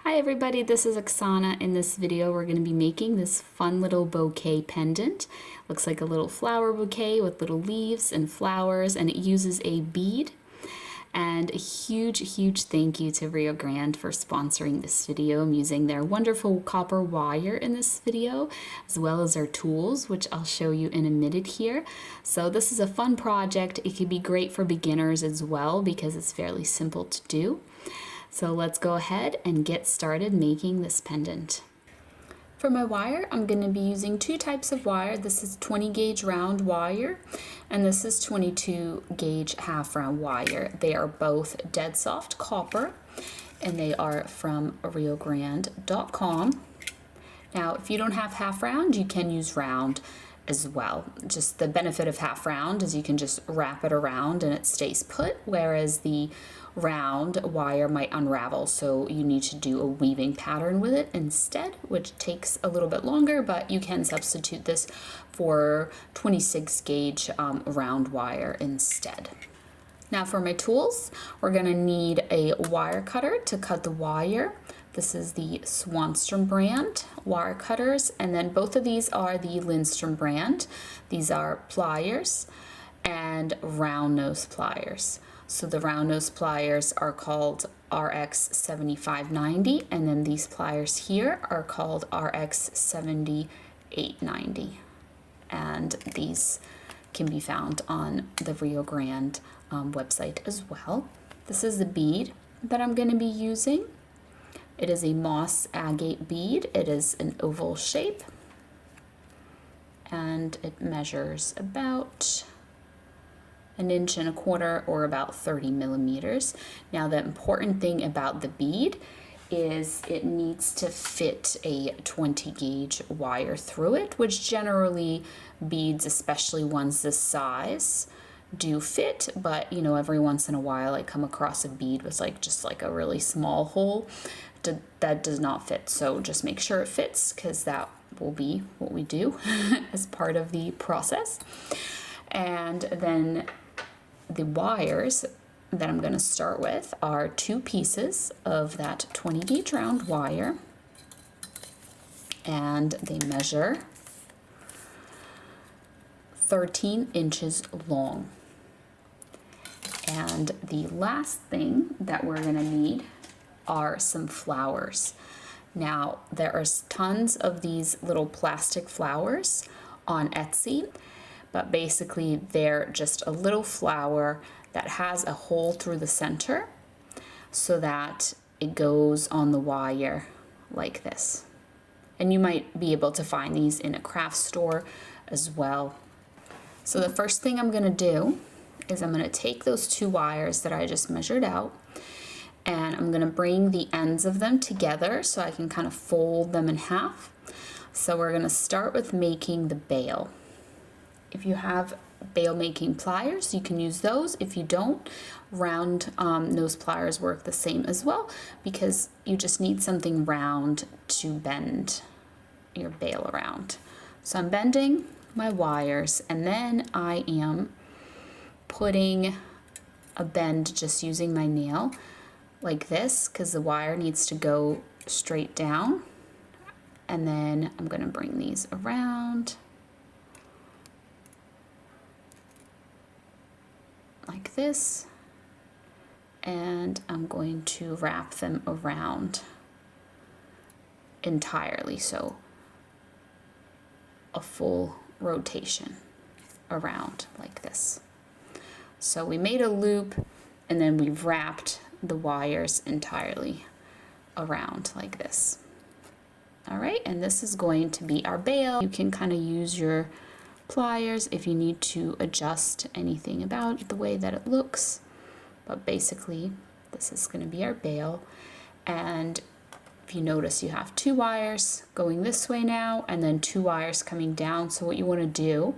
Hi everybody, this is Oksana. In this video we're going to be making this fun little bouquet pendant. Looks like a little flower bouquet with little leaves and flowers, and it uses a bead. And a huge thank you to Rio Grande for sponsoring this video. I'm using their wonderful copper wire in this video, as well as their tools, which I'll show you in a minute here. So this is a fun project. It could be great for beginners as well because it's fairly simple to do. So let's go ahead and get started making this pendant. For my wire, I'm going to be using two types of wire. This is 20 gauge round wire, and this is 22 gauge half round wire. They are both dead soft copper, and they are from riogrande.com. Now, if you don't have half round, you can use round as well. Just the benefit of half round is you can just wrap it around and it stays put, whereas the round wire might unravel, so you need to do a weaving pattern with it instead, which takes a little bit longer, but you can substitute this for 26 gauge round wire instead. Now for my tools, we're going to need a wire cutter to cut the wire. This is the Swanstrom brand wire cutters, and then both of these are the Lindstrom brand. These are pliers and round nose pliers. So the round nose pliers are called RX 7590, and then these pliers here are called RX 7890. And these can be found on the Rio Grande website as well. This is the bead that I'm going to be using. It is a Moss Agate bead. It is an oval shape, and it measures about 1.25 inches or about 30 millimeters. Now the important thing about the bead is it needs to fit a 20 gauge wire through it, which generally beads, especially ones this size, do fit, but you know, every once in a while I come across a bead with just like a really small hole that does not fit. So just make sure it fits, because that will be what we do as part of the process. And then the wires that I'm going to start with are two pieces of that 20 gauge round wire, and they measure 13 inches long. And the last thing that we're going to need are some flowers. Now, there are tons of these little plastic flowers on Etsy, but basically they're just a little flower that has a hole through the center so that it goes on the wire like this. And you might be able to find these in a craft store as well. So the first thing I'm going to do is I'm going to take those two wires that I just measured out, and I'm going to bring the ends of them together so I can kind of fold them in half. So we're going to start with making the bail. If you have bail making pliers, you can use those. If you don't, round nose pliers work the same as well, because you just need something round to bend your bail around. So I'm bending my wires, and then I am putting a bend just using my nail like this, because the wire needs to go straight down. And then I'm going to bring these around like this, and I'm going to wrap them around entirely, so a full rotation around like this. So we made a loop, and then we wrapped the wires entirely around like this. All right, and this is going to be our bail. You can kind of use your pliers if you need to adjust anything about the way that it looks, but basically this is going to be our bail. And if you notice, you have two wires going this way now, and then two wires coming down. So what you want to do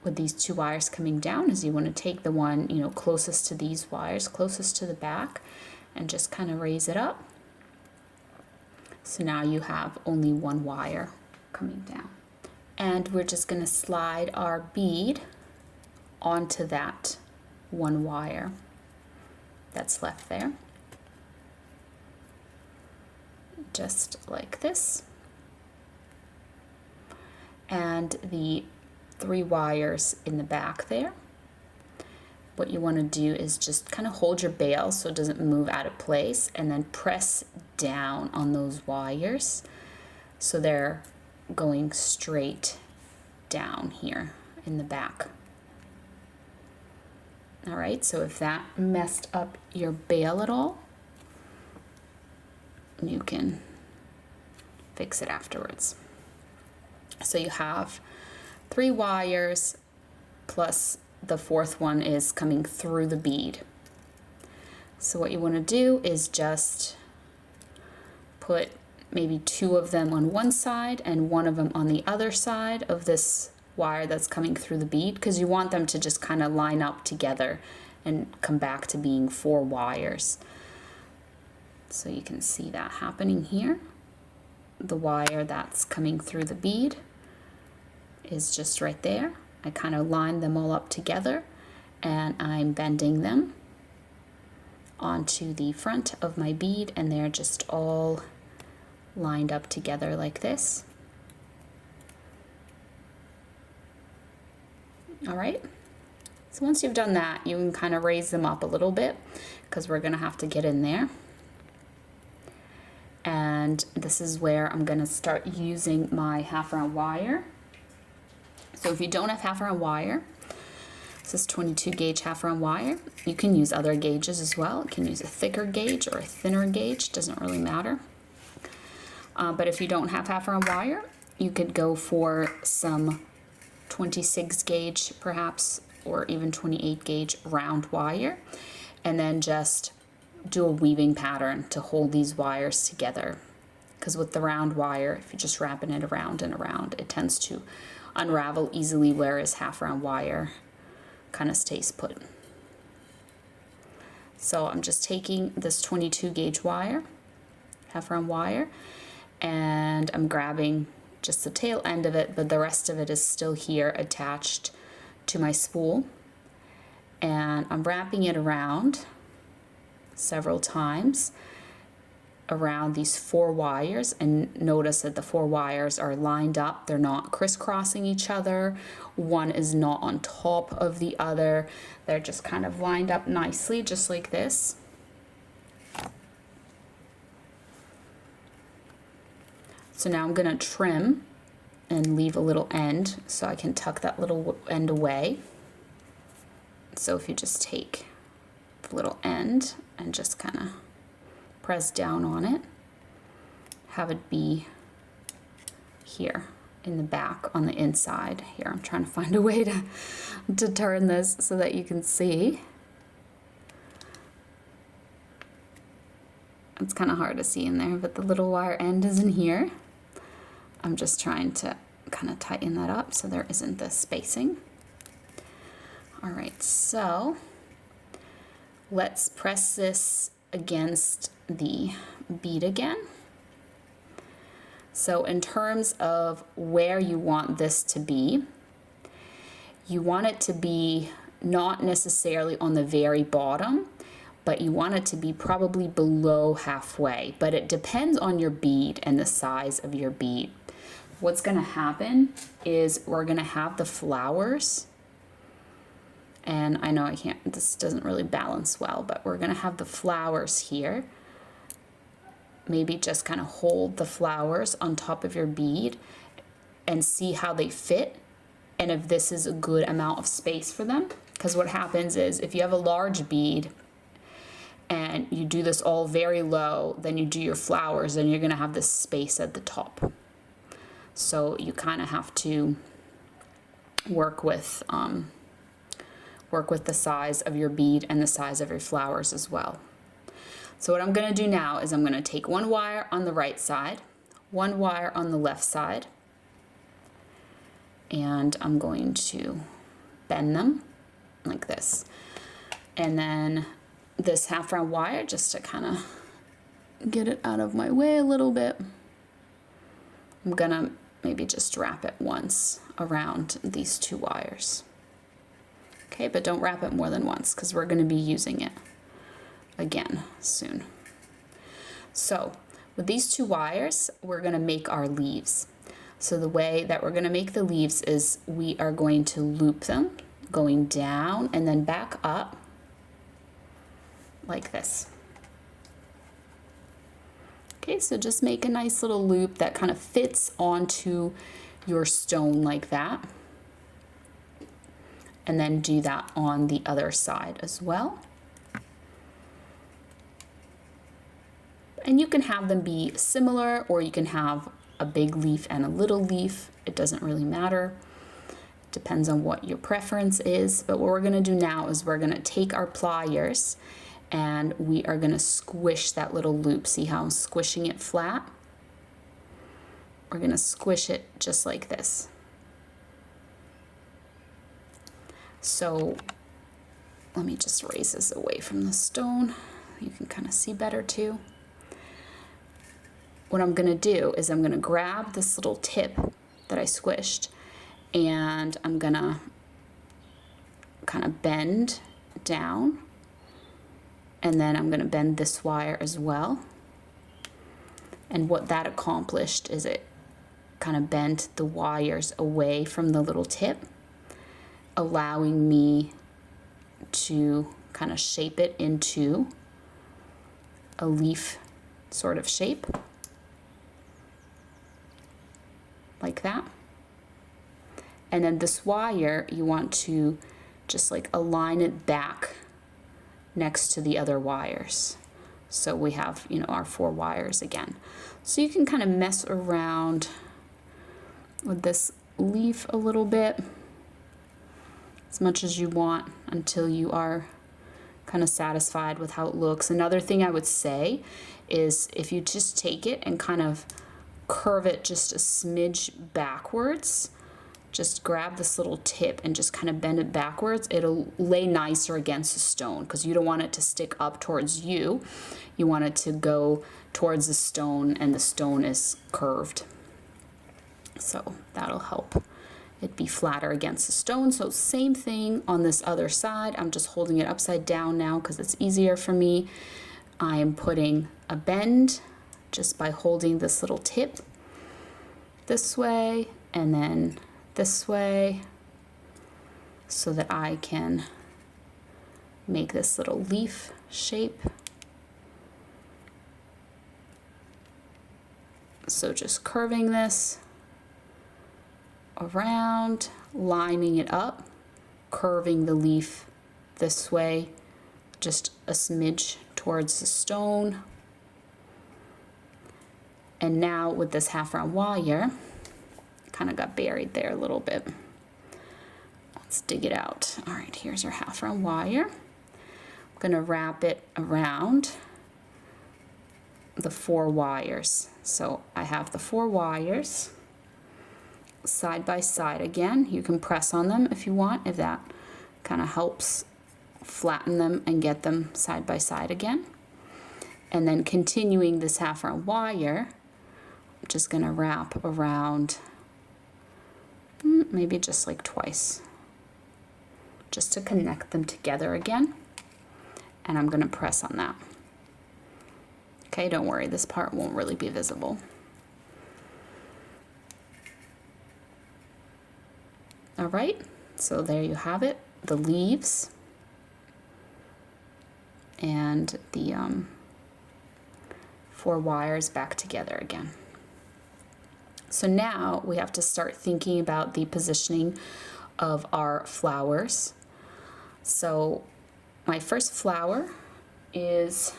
with these two wires coming down is you want to take the one, you know, closest to these wires, closest to the back, and just kind of raise it up. So now you have only one wire coming down. And we're just going to slide our bead onto that one wire that's left there. just like this. And the 3 wires in the back there. What you want to do is just kind of hold your bail so it doesn't move out of place, and then press down on those wires so they're going straight down here in the back. All right, so if that messed up your bail at all, you can fix it afterwards. So you have 3 wires plus the 4th one is coming through the bead. So what you want to do is just put maybe 2 of them on one side and 1 of them on the other side of this wire that's coming through the bead, because you want them to just kind of line up together and come back to being 4 wires. So you can see that happening here. The wire that's coming through the bead is just right there. I kind of lined them all up together, and I'm bending them onto the front of my bead, and they're just all lined up together like this. All right, so once you've done that, you can kind of raise them up a little bit because we're gonna have to get in there. And this is where I'm gonna start using my half round wire. So if you don't have half round wire, this is 22 gauge half round wire. You can use other gauges as well. You can use a thicker gauge or a thinner gauge, doesn't really matter. But if you don't have half round wire, you could go for some 26 gauge perhaps, or even 28 gauge round wire, and then just do a weaving pattern to hold these wires together. Because with the round wire, if you're just wrapping it around and around, it tends to unravel easily, whereas half round wire kind of stays put. So I'm just taking this 22 gauge wire, half round wire, and I'm grabbing just the tail end of it, but the rest of it is still here attached to my spool, and I'm wrapping it around several times around these 4 wires, and notice that the 4 wires are lined up. They're not crisscrossing each other. One is not on top of the other. They're just kind of lined up nicely, just like this. So now I'm gonna trim and leave a little end so I can tuck that little end away. So if you just take the little end and just kind of press down on it, have it be here in the back on the inside. Here, I'm trying to find a way to turn this so that you can see. It's kind of hard to see in there, but the little wire end is in here. I'm just trying to kind of tighten that up so there isn't this spacing. All right, so let's press this against the bead again. So in terms of where you want this to be, you want it to be not necessarily on the very bottom, but you want it to be probably below halfway, but it depends on your bead and the size of your bead. What's gonna happen is we're gonna have the flowers, and I know this doesn't really balance well, but we're gonna have the flowers here. Maybe just kind of hold the flowers on top of your bead and see how they fit, and if this is a good amount of space for them. Because what happens is if you have a large bead and you do this all very low, then you do your flowers, and you're gonna have this space at the top. So you kind of have to work with the size of your bead and the size of your flowers as well. So what I'm going to do now is I'm going to take 1 wire on the right side, 1 wire on the left side, and I'm going to bend them like this. And then this half round wire, just to kind of get it out of my way a little bit, I'm going to maybe just wrap it once around these 2 wires. Okay, but don't wrap it more than once because we're going to be using it again soon. So With these 2 wires, we're gonna make our leaves. So the way that we're gonna make the leaves is we are going to loop them, going down and then back up like this. Okay, so just make a nice little loop that kind of fits onto your stone like that. And then do that on the other side as well. And you can have them be similar, or you can have a big leaf and a little leaf. It doesn't really matter. It depends on what your preference is. But what we're gonna do now is we're gonna take our pliers and we are gonna squish that little loop. See how I'm squishing it flat? We're gonna squish it just like this. So let me just raise this away from the stone. You can kind of see better too. What I'm gonna do is I'm gonna grab this little tip that I squished and I'm gonna kind of bend down, and then I'm gonna bend this wire as well. And what that accomplished is it kind of bent the wires away from the little tip, allowing me to kind of shape it into a leaf sort of shape, like that. And then this wire, you want to just like align it back next to the other wires. So we have, you know, our 4 wires again. So you can kind of mess around with this leaf a little bit, as much as you want, until you are kind of satisfied with how it looks. Another thing I would say is if you just take it and kind of curve it just a smidge backwards, just grab this little tip and just kind of bend it backwards, it'll lay nicer against the stone, because you don't want it to stick up towards you. You want it to go towards the stone, and the stone is curved. So that'll help it be flatter against the stone. So same thing on this other side. I'm just holding it upside down now because it's easier for me. I am putting a bend just by holding this little tip this way and then this way, so that I can make this little leaf shape. So just curving this around, lining it up, curving the leaf this way, just a smidge towards the stone. And now with this half round wire, kind of got buried there a little bit. Let's dig it out. All right, here's our half round wire. I'm gonna wrap it around the 4 wires. So I have the 4 wires side by side again. You can press on them if you want, if that kind of helps flatten them and get them side by side again. And then continuing this half round wire, I'm just gonna wrap around maybe just like twice, just to connect them together again. And I'm gonna press on that. Okay, don't worry, this part won't really be visible. All right, so there you have it, the leaves and the 4 wires back together again. So now we have to start thinking about the positioning of our flowers. So my first flower is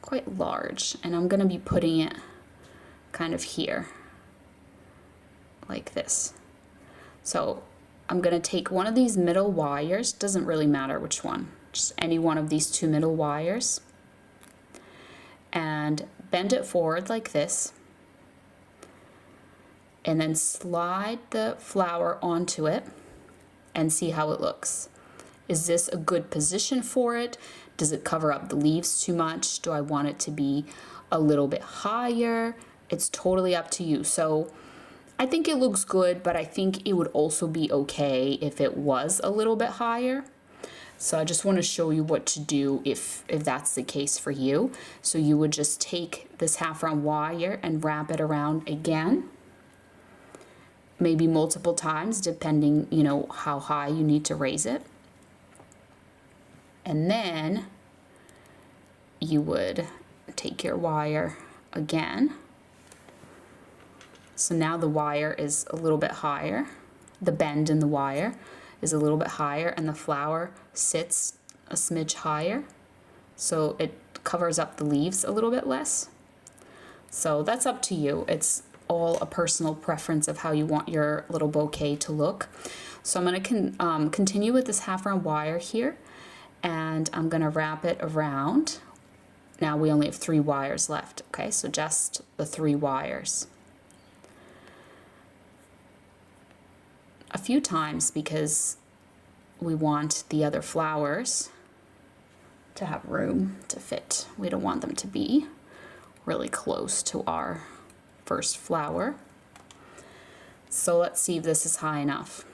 quite large, and I'm gonna be putting it kind of here, like this. So I'm gonna take one of these middle wires, doesn't really matter which one, just any one of these 2 middle wires, and bend it forward like this, and then slide the flower onto it and see how it looks. Is this a good position for it? Does it cover up the leaves too much? Do I want it to be a little bit higher? It's totally up to you. So I think it looks good, but I think it would also be okay if it was a little bit higher. So I just want to show you what to do if that's the case for you. So you would just take this half round wire and wrap it around again, maybe multiple times depending, you know, how high you need to raise it. And then you would take your wire again. So now the wire is a little bit higher. The bend in the wire is a little bit higher and the flower sits a smidge higher. So it covers up the leaves a little bit less. So that's up to you. It's all a personal preference of how you want your little bouquet to look. So I'm going to continue with this half round wire here, and I'm going to wrap it around. Now we only have 3 wires left, okay? So just the 3 wires. A few times because we want the other flowers to have room to fit. We don't want them to be really close to our first flower. So let's see if this is high enough.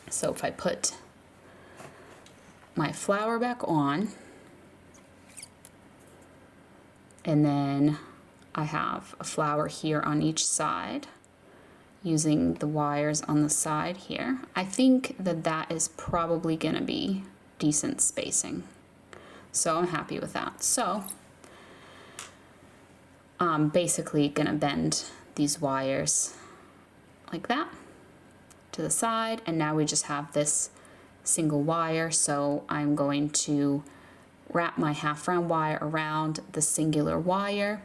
So if I put my flower back on, and then I have a flower here on each side, using the wires on the side here. I think that that is probably gonna be decent spacing. So I'm happy with that. So I'm basically gonna bend these wires like that to the side, and now we just have this single wire. So I'm going to wrap my half round wire around the singular wire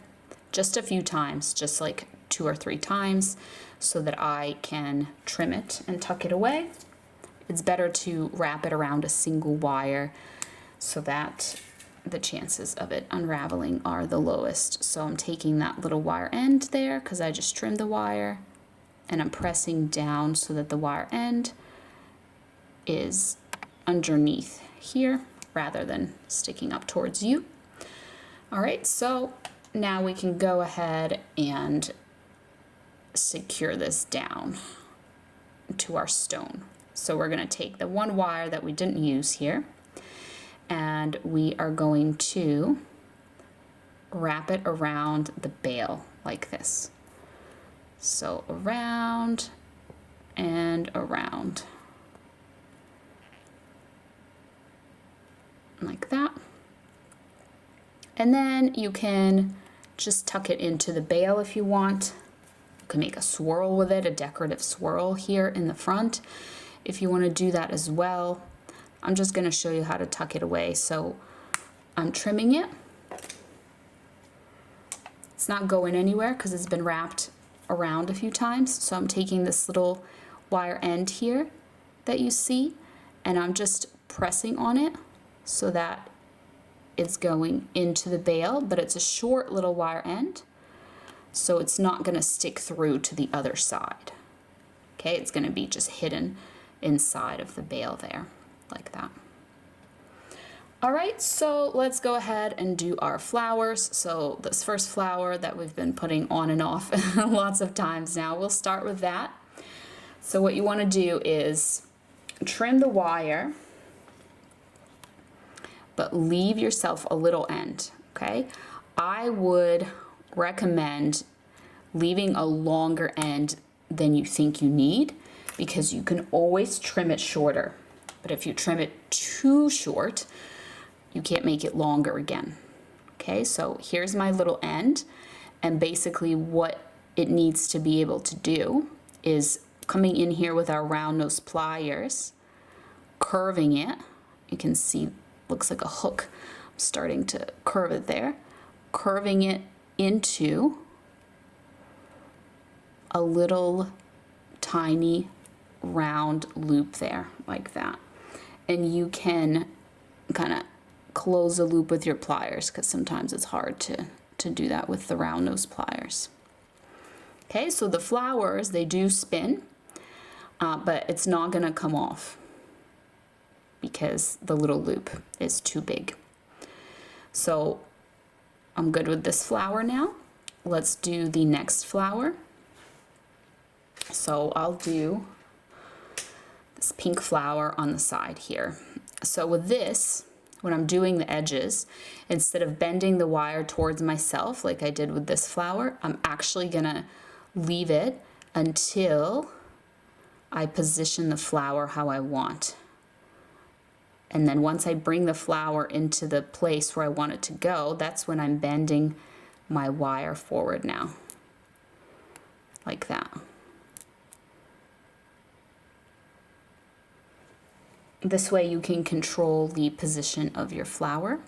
just a few times, just like 2 or 3 times, so that I can trim it and tuck it away. It's better to wrap it around a single wire so that the chances of it unraveling are the lowest. So I'm taking that little wire end there because I just trimmed the wire, and I'm pressing down so that the wire end is underneath here rather than sticking up towards you. All right, so now we can go ahead and secure this down to our stone. So we're going to take the 1 wire that we didn't use here, and we are going to wrap it around the bale like this. So around and around like that. And then you can just tuck it into the bale if you want. You can make a swirl with it, a decorative swirl here in the front if you want to do that as well. I'm just going to show you how to tuck it away. So I'm trimming it. It's not going anywhere because it's been wrapped around a few times. So I'm taking this little wire end here that you see, and I'm just pressing on it so that it's going into the bale, but it's a short little wire end, so it's not going to stick through to the other side. Okay, it's going to be just hidden inside of the bale there, like that. All right, so let's go ahead and do our flowers. So this first flower that we've been putting on and off lots of times now, we'll start with that. So what you want to do is trim the wire, but leave yourself a little end, okay? I would recommend leaving a longer end than you think you need, because you can always trim it shorter. But if you trim it too short, you can't make it longer again. Okay, so here's my little end, and basically what it needs to be able to do is coming in here with our round nose pliers, curving it. You can see, looks like a hook. I'm starting to curve it there, curving it into a little tiny round loop there, like that. And you can kind of close a loop with your pliers, because sometimes it's hard to do that with the round nose pliers. Okay, so the flowers, they do spin, but it's not going to come off because the little loop is too big. So I'm good with this flower now. Let's do the next flower. So I'll do this pink flower on the side here. So with this, when I'm doing the edges, instead of bending the wire towards myself like I did with this flower, I'm actually gonna leave it until I position the flower how I want. And then once I bring the flower into the place where I want it to go, that's when I'm bending my wire forward now, like that. This way you can control the position of your flower.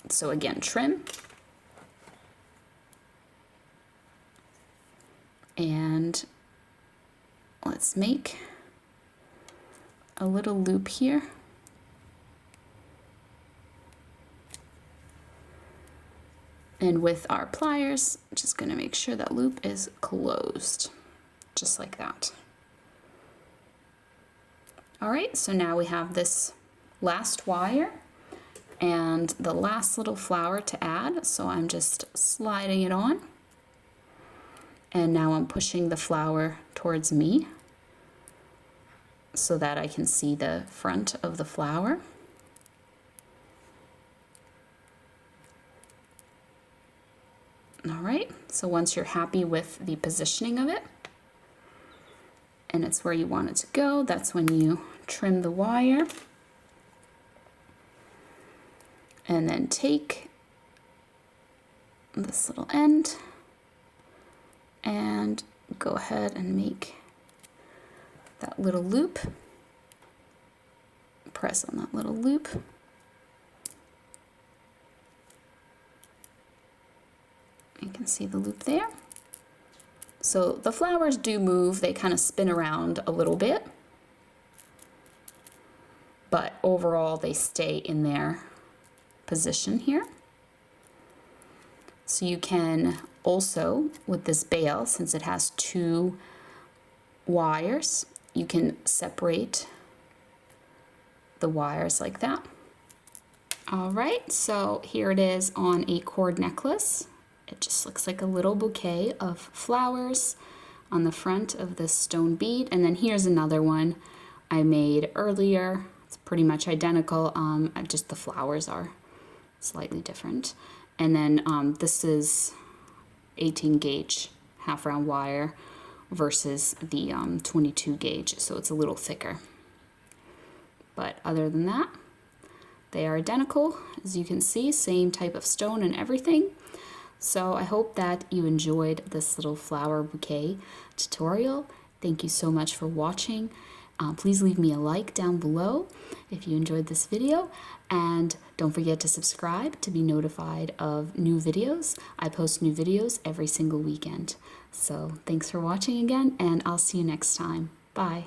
So again, trim. And let's make a little loop here. And with our pliers, just gonna make sure that loop is closed, just like that. All right, so now we have this last wire and the last little flower to add. So I'm just sliding it on. And now I'm pushing the flower towards me so that I can see the front of the flower. All right, so once you're happy with the positioning of it, and it's where you want it to go, that's when you trim the wire. And then take this little end and go ahead and make that little loop. Press on that little loop. You can see the loop there. So the flowers do move, they kind of spin around a little bit, but overall they stay in their position here. So you can also, with this bail, since it has two wires, you can separate the wires like that. All right, so here it is on a cord necklace. It just looks like a little bouquet of flowers on the front of this stone bead. And then here's another one I made earlier. It's pretty much identical, just the flowers are slightly different. And then this is 18 gauge half round wire versus the 22 gauge, so it's a little thicker. But other than that, they are identical. As you can see, same type of stone and everything. So I hope that you enjoyed this little flower bouquet tutorial. Thank you so much for watching. Please leave me a like down below if you enjoyed this video, and don't forget to subscribe to be notified of new videos. I post new videos every single weekend. So thanks for watching again, and I'll see you next time. Bye.